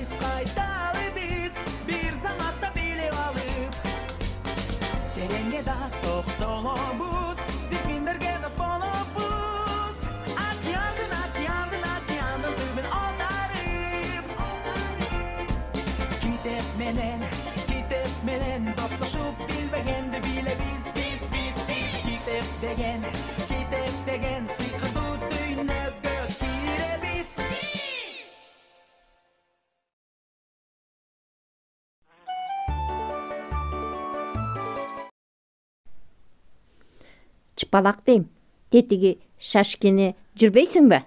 biz kaytalı biz bir zamatta bile alıp terenge da toxtolobuz dipinderge dost bolobuz ak yandın tübün otarıp kitep menen dostlaşıp bilbegendi bile biz kitep degen sıkıntı düğüne gökire biz. Çıpalak deyim. Tetigi şaşkini жүрбейсиңби?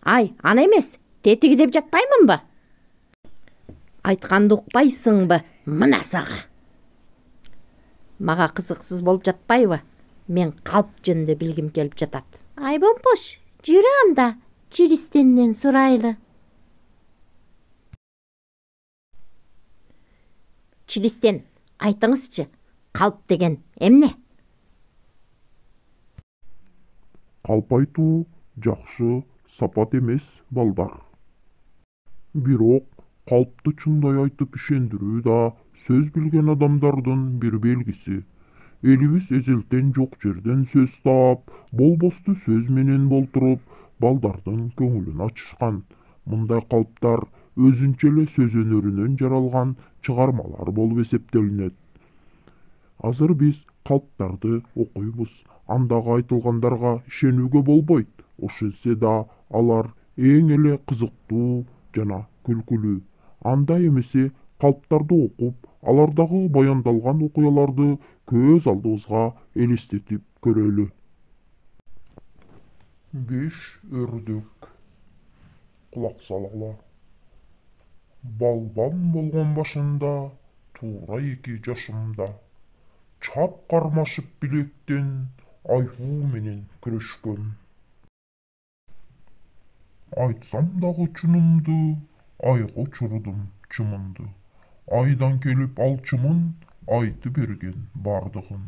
Ay, ana емес. Tetigi деп жатпаймынбы? Айтканды укпайсыңбы? Мына сага. Мага кызыксыз болуп жатпайбы? Мен калп жөнүндө билгим келип жатат. Ай помпош, жүрө анда. Чиристенден сурайлы. Чиристен, айтыңызчы, калп деген эмне? Калп айтуу жакшы сапат эмес, балдар. Бирок калпты чындай айтып ишендирүү да сөз билген адамдардын бир белгиси. Элибиз эзелтен жок жерден сөз таап, болбосту сөз менен болтуруп, балдардын көңүлүн ачышкан. Мындай калптар өзүнчө эле сөз өнөрүнөн жаралган чыгармалар болуп эсептелинет. Азыр биз калптарды окуйбуз. Андагы айтылгандарга ишенүүгө болбойт. Ошентсе да алар эң эле кызыктуу жана күлкүлүү. Анда эмесе калптарды окуп, алардагы баяндалган окуяларды көз алдыбызга элестетип көрөлү. 5 өрдөк. Кулак салгыла. Балбан болгон башында, туура 2 жашымда, чап кармашып билектен айбуу менен күрөшкөм. Айтсам дагы чынымды, айга учурдум чымынды. Айдан келип алчымын, айты берген бардыгын.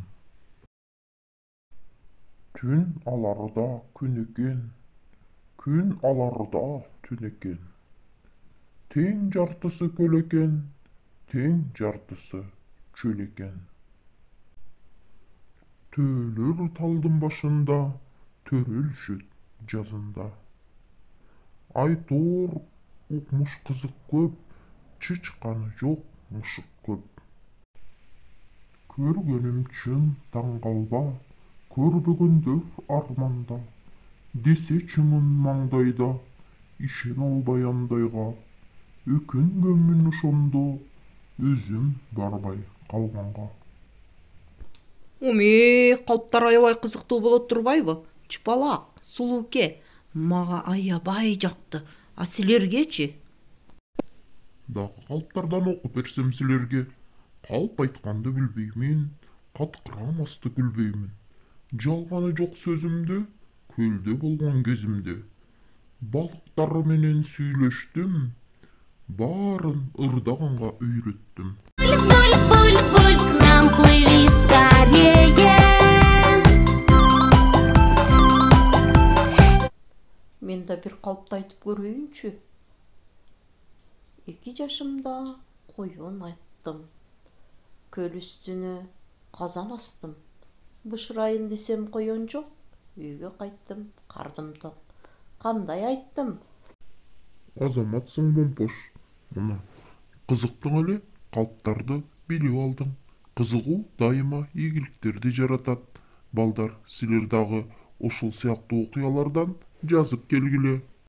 Түн аларда күн экен, күн аларда түн экен. Тең жартысы көл экен, тең жартысы чөл экен. Төөлөр талдын башында, төрөлүшөт жазында. Айтор укмуш кызык көп, чычканы жок мышык көп. Көргөнүм чын таң калба, көрбөгөндөр арманда. Десе чымын маңдайда, ишен албай андайга. Өкүнгөнмүн ошондо, өзүм барбай калганга. Калптар аябай кызыктуу болот турбайбы? Чыпалак, Сулууке, мага аябай жакты. А силергечи? Дагы калптардан окуп берсем силерге. Калп айтканды билбеймин, каткырамасты күлбеймин. Жалганы жок сөзүмдө, көлдө болгон кезимде. Балыктар менен сүйлөштүм, баарын ырдаганга үйрөттүм. Буль-буль-буль, к нам плыви скорее. Мен да бир калпты айтып көрөйүнчү. 2 жашымда коюн айттым. Көл үстүнө казан астым. Бышырайын десем коюн жок. Үйгө кайттым, кардым ток. Кандай айттым? Азаматсың Момпош. Мына кызыктың эле калптарды билип алдың. Кызыгуу дайыма ийгиликтерди жаратат. Балдар, силер дагы ушул сыяктуу окуялардан жазып келгиле.